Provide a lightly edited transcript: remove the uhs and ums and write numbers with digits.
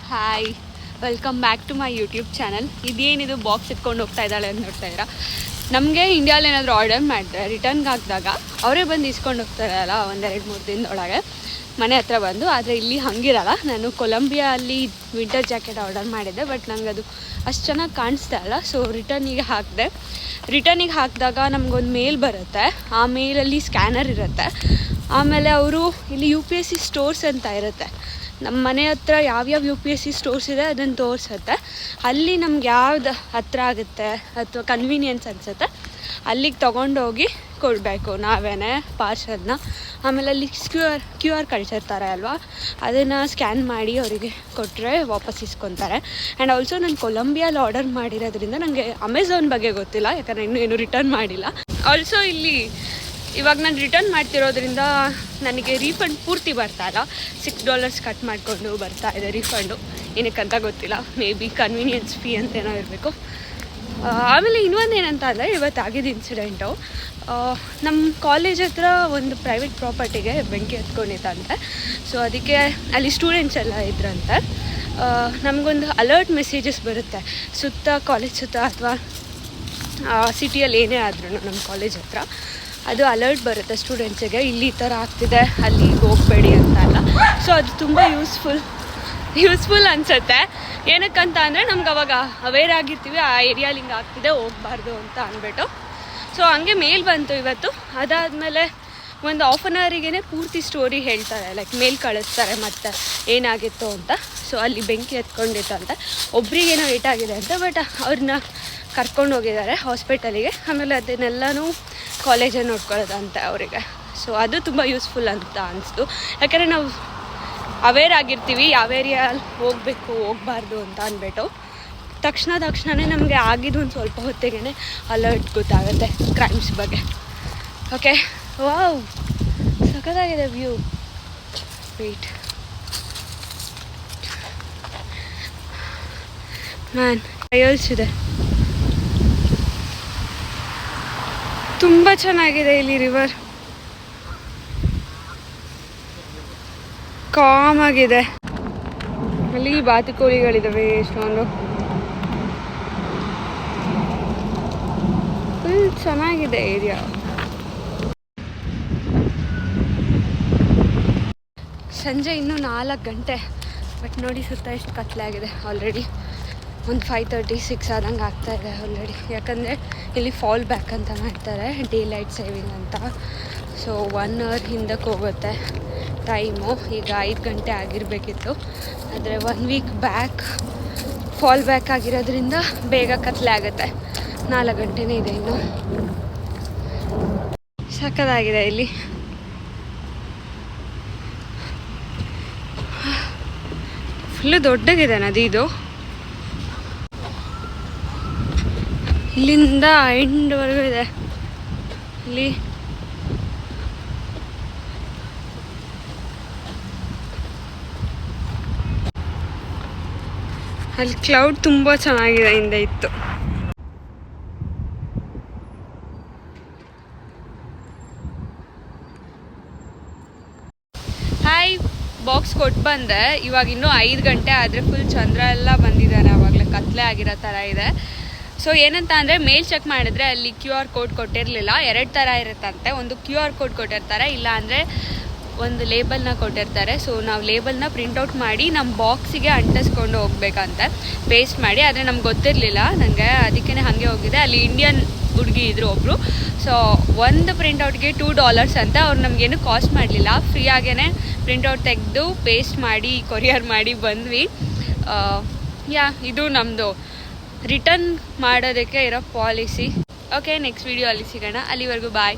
Hi, welcome back to my YouTube channel. ಇದೇನಿದು box ಇಟ್ಕೊಂಡು ಹೋಗ್ತಾ ಇದ್ದಾಳೆ ಅಂತ ನೋಡ್ತಾ ಇದ್ದೀರಾ. ನಮಗೆ ಇಂಡಿಯಾದಲ್ಲಿ ಏನಾದರೂ ಆರ್ಡರ್ ಮಾಡಿದ್ರೆ ರಿಟರ್ನ್ಗೆ ಹಾಕಿದಾಗ ಅವರೇ ಬಂದು ಇಸ್ಕೊಂಡು ಹೋಗ್ತಾರಲ್ಲ 1-2-3 ದಿನದೊಳಗೆ ಮನೆ ಹತ್ರ ಬಂದು. ಆದರೆ ಇಲ್ಲಿ ಹಂಗಿರಲ್ಲ. ನಾನು ಕೊಲಂಬಿಯಾ ಅಲ್ಲಿ ವಿಂಟರ್ ಜಾಕೆಟ್ ಆರ್ಡರ್ ಮಾಡಿದ್ದೆ, ಬಟ್ ನಂಗೆ ಅದು ಅಷ್ಟು ಚೆನ್ನಾಗಿ ಕಾಣಿಸ್ತಾ ಇಲ್ಲ. ಸೊ ರಿಟರ್ನಿಗೆ ಹಾಕಿದೆ. ರಿಟರ್ನಿಗೆ ಹಾಕಿದಾಗ ನಮಗೊಂದು ಮೇಲ್ ಬರುತ್ತೆ. ಆ ಮೇಲಲ್ಲಿ ಸ್ಕ್ಯಾನರ್ ಇರುತ್ತೆ. ಆಮೇಲೆ ಅವರು ಇಲ್ಲಿ UPSC ಸ್ಟೋರ್ಸ್ ಅಂತ ಇರುತ್ತೆ. ನಮ್ಮ ಮನೆ ಹತ್ರ ಯಾವ್ಯಾವ UPSC ಸ್ಟೋರ್ಸ್ ಇದೆ ಅದನ್ನು ತೋರಿಸುತ್ತೆ. ಅಲ್ಲಿ ನಮ್ಗೆ ಯಾವ್ದು ಹತ್ರ ಆಗುತ್ತೆ ಅಥವಾ ಕನ್ವೀನಿಯನ್ಸ್ ಅನಿಸುತ್ತೆ ಅಲ್ಲಿಗೆ ತೊಗೊಂಡೋಗಿ ಕೊಡಬೇಕು ನಾವೇ ಪಾರ್ಸಲ್ನ. ಆಮೇಲೆ ಅಲ್ಲಿ ಕ್ಯೂ ಆರ್ ಕಳಿಸಿರ್ತಾರೆ ಅಲ್ವಾ, ಅದನ್ನು ಸ್ಕ್ಯಾನ್ ಮಾಡಿ ಅವರಿಗೆ ಕೊಟ್ಟರೆ ವಾಪಸ್ ಇಸ್ಕೊತಾರೆ. ಆ್ಯಂಡ್ ಆಲ್ಸೋ ನಾನು ಕೊಲಂಬಿಯಲ್ಲಿ ಆರ್ಡರ್ ಮಾಡಿರೋದ್ರಿಂದ ನನಗೆ ಅಮೆಝಾನ್ ಬಗ್ಗೆ ಗೊತ್ತಿಲ್ಲ, ಯಾಕಂದರೆ ಇನ್ನೂ ಏನು ರಿಟರ್ನ್ ಮಾಡಿಲ್ಲ. ಆಲ್ಸೋ ಇಲ್ಲಿ ಇವಾಗ ನಾನು ರಿಟರ್ನ್ ಮಾಡ್ತಿರೋದ್ರಿಂದ ನನಗೆ ರೀಫಂಡ್ ಪೂರ್ತಿ ಬರ್ತಾ ಇಲ್ಲ. $6 ಕಟ್ ಮಾಡಿಕೊಂಡು ಬರ್ತಾ ಇದೆ ರೀಫಂಡು. ಏನಕ್ಕಂತ ಗೊತ್ತಿಲ್ಲ, ಮೇ ಬಿ ಕನ್ವೀನಿಯನ್ಸ್ ಫೀ ಅಂತೇನೋ ಇರಬೇಕು. ಆಮೇಲೆ ಇನ್ನೊಂದು ಏನಂತ ಅಂದರೆ, ಇವತ್ತು ಆಗಿದ್ದು ಇನ್ಸಿಡೆಂಟು. ನಮ್ಮ ಕಾಲೇಜ್ ಹತ್ರ ಒಂದು ಪ್ರೈವೇಟ್ ಪ್ರಾಪರ್ಟಿಗೆ ಬೆಂಕಿ ಹತ್ಕೊಂಡಿತ್ತಂತೆ. ಸೊ ಅದಕ್ಕೆ ಅಲ್ಲಿ ಸ್ಟೂಡೆಂಟ್ಸ್ ಎಲ್ಲ ಇದ್ರಂತೆ. ನಮಗೊಂದು ಅಲರ್ಟ್ ಮೆಸೇಜಸ್ ಬರುತ್ತೆ ಸುತ್ತ, ಕಾಲೇಜ್ ಸುತ್ತ ಅಥವಾ ಸಿಟಿಯಲ್ಲಿ ಏನೇ ಆದ್ರೂ ನಮ್ಮ ಕಾಲೇಜ್ ಹತ್ರ ಅದು ಅಲರ್ಟ್ ಬರುತ್ತೆ ಸ್ಟೂಡೆಂಟ್ಸಿಗೆ, ಇಲ್ಲಿ ಈ ಥರ ಆಗ್ತಿದೆ, ಅಲ್ಲಿಗೆ ಹೋಗಬೇಡಿ ಅಂತ ಎಲ್ಲ. ಸೊ ಅದು ತುಂಬ ಯೂಸ್ಫುಲ್ ಅನಿಸುತ್ತೆ. ಏನಕ್ಕಂತ ಅಂದರೆ ನಮ್ಗೆ ಅವಾಗ ಅವೇರ್ ಆಗಿರ್ತೀವಿ, ಆ ಏರಿಯಾಲಿ ಹಿಂಗೆ ಆಗ್ತಿದೆ ಹೋಗಬಾರ್ದು ಅಂತ ಅಂದ್ಬಿಟ್ಟು. ಸೊ ಹಂಗೆ ಮೇಲ್ ಬಂತು ಇವತ್ತು. ಅದಾದಮೇಲೆ ಒಂದು ½ ಅನ್ ಅವರಿಗೇ ಪೂರ್ತಿ ಸ್ಟೋರಿ ಹೇಳ್ತಾರೆ, ಲೈಕ್ ಮೇಲ್ ಕಳಿಸ್ತಾರೆ ಮತ್ತೆ ಏನಾಗಿತ್ತು ಅಂತ. ಸೊ ಅಲ್ಲಿ ಬೆಂಕಿ ಹತ್ಕೊಂಡಿತ್ತಂತೆ, ಒಬ್ರಿಗೇನೋ ಏಟಾಗಿದೆ ಅಂತ, ಬಟ್ ಅವ್ರನ್ನ ಕರ್ಕೊಂಡು ಹೋಗಿದ್ದಾರೆ ಹಾಸ್ಪಿಟಲಿಗೆ. ಆಮೇಲೆ ಅದನ್ನೆಲ್ಲನೂ ಕಾಲೇಜೇ ನೋಡ್ಕೊಳ್ಳೋದಂತೆ ಅವರಿಗೆ. ಸೊ ಅದು ತುಂಬ ಯೂಸ್ಫುಲ್ ಅಂತ ಅನಿಸ್ತು. ಯಾಕಂದರೆ ನಾವು ಅವೇರ್ ಆಗಿರ್ತೀವಿ ಯಾವ ಏರಿಯಲ್ಲಿ ಹೋಗಬಾರ್ದು ಅಂತ ಅಂದ್ಬಿಟ್ಟು. ತಕ್ಷಣವೇ ನಮಗೆ ಆಗಿದ್ದು ಒಂದು ಸ್ವಲ್ಪ ಹೊತ್ತಿಗೆ ಅಲರ್ಟ್ ಗೊತ್ತಾಗುತ್ತೆ ಕ್ರೈಮ್ಸ್ ಬಗ್ಗೆ. ಓಕೆ, ವಾವ್, ಸಖತ್ತಾಗಿದೆ ವ್ಯೂ. ವೇಟ್ ಮ್ಯಾನ್, ಟ್ರಯಲ್ಸ್ ಇದೆ, ತುಂಬ ಚೆನ್ನಾಗಿದೆ ಇಲ್ಲಿ ರಿವರ್, ಕಾಮ್ ಆಗಿದೆ. ಅಲ್ಲಿ ಬಾತುಕೋಳಿಗಳಿದ್ದಾವೆ ಎಷ್ಟೊಂದು, ಫುಲ್ ಚೆನ್ನಾಗಿದೆ ಏರಿಯಾ. ಸಂಜೆ ಇನ್ನೂ 4 ಗಂಟೆ, ಬಟ್ ನೋಡಿ ಸುತ್ತ ಎಷ್ಟು ಕತ್ಲಾಗಿದೆ. ಆಲ್ರೆಡಿ ಒಂದು 5:30-6 ಆದಂಗೆ ಆಗ್ತಾಯಿದೆ ಆಲ್ರೆಡಿ. ಯಾಕಂದರೆ ಇಲ್ಲಿ ಫಾಲ್ ಬ್ಯಾಕ್ ಅಂತ ಮಾಡ್ತಾರೆ, ಡೇ ಲೈಟ್ ಸೇವಿಂಗ್ ಅಂತ. ಸೊ 1 ಅವರ್ ಹಿಂದಕ್ಕೆ ಹೋಗುತ್ತೆ ಟೈಮು. ಈಗ 5 ಗಂಟೆ ಆಗಿರಬೇಕಿತ್ತು, ಆದರೆ 1 ವೀಕ್ ಬ್ಯಾಕ್ ಫಾಲ್ ಬ್ಯಾಕ್ ಆಗಿರೋದ್ರಿಂದ ಬೇಗ ಕತ್ಲೆ ಆಗುತ್ತೆ. 4 ಗಂಟೆನೇ ಇದೆ ಇನ್ನು. ಸಕ್ಕತ್ತಾಗಿದೆ ಇಲ್ಲಿ. ಫುಲ್ಲು ದೊಡ್ಡಗಿದೆ ನದಿ ಇದು. ಇಲ್ಲಿಂದ ಎಂಡ್ವರೆಗೂ ಇದೆ. ಇಲ್ಲಿ ಅಲ್ಲಿ ಕ್ಲೌಡ್ ತುಂಬ ಚೆನ್ನಾಗಿದೆ ಹಿಂದೆ ಇತ್ತು. ಹಾಯ್, ಬಾಕ್ಸ್ ಕೊಟ್ಟು ಬಂದೆ. ಇವಾಗ ಇನ್ನೂ 5 ಗಂಟೆ ಆದರೆ ಫುಲ್ ಚಂದ್ರ ಎಲ್ಲ ಬಂದಿದ್ದಾನೆ. ಆವಾಗಲೇ ಕತ್ಲೆ ಆಗಿರೋ ಥರ ಇದೆ. ಸೊ ಏನಂತ ಅಂದರೆ, ಮೇಲ್ ಚೆಕ್ ಮಾಡಿದ್ರೆ ಅಲ್ಲಿ QR ಕೋಡ್ ಕೊಟ್ಟಿರಲಿಲ್ಲ. 2 ಥರ ಇರುತ್ತಂತೆ. ಒಂದು QR ಕೋಡ್ ಕೊಟ್ಟಿರ್ತಾರೆ, ಇಲ್ಲ ಅಂದರೆ ಒಂದು ಲೇಬಲ್ನ ಕೊಟ್ಟಿರ್ತಾರೆ. ಸೊ ನಾವು ಲೇಬಲ್ನ ಪ್ರಿಂಟೌಟ್ ಮಾಡಿ ನಮ್ಮ ಬಾಕ್ಸಿಗೆ ಅಂಟಿಸ್ಕೊಂಡು ಹೋಗ್ಬೇಕಂತೆ, ಪೇಸ್ಟ್ ಮಾಡಿ. ಆದರೆ ನಮ್ಗೆ ಗೊತ್ತಿರಲಿಲ್ಲ ನನಗೆ, ಅದಕ್ಕೇ ಹಾಗೆ ಹೋಗಿದೆ. ಅಲ್ಲಿ ಇಂಡಿಯನ್ ಹುಡುಗಿ ಇದ್ರು ಒಬ್ಬರು. ಸೊ ಒಂದು ಪ್ರಿಂಟೌಟ್ಗೆ $2 ಅಂತ. ಅವ್ರು ನಮಗೇನು ಕಾಸ್ಟ್ ಮಾಡಲಿಲ್ಲ, ಫ್ರೀಯಾಗೇ ಪ್ರಿಂಟೌಟ್ ತೆಗೆದು ಪೇಸ್ಟ್ ಮಾಡಿ ಕೊರಿಯರ್ ಮಾಡಿ ಬಂದ್ವಿ. ಇದು ನಮ್ಮದು ರಿಟರ್ನ್ ಮಾಡೋದಕ್ಕೆ ಇರೋ ಪಾಲಿಸಿ. ಓಕೆ, ನೆಕ್ಸ್ಟ್ ವೀಡಿಯೋ ಅಲ್ಲಿ ಸಿಗೋಣ. ಅಲ್ಲಿವರೆಗೂ ಬಾಯ್.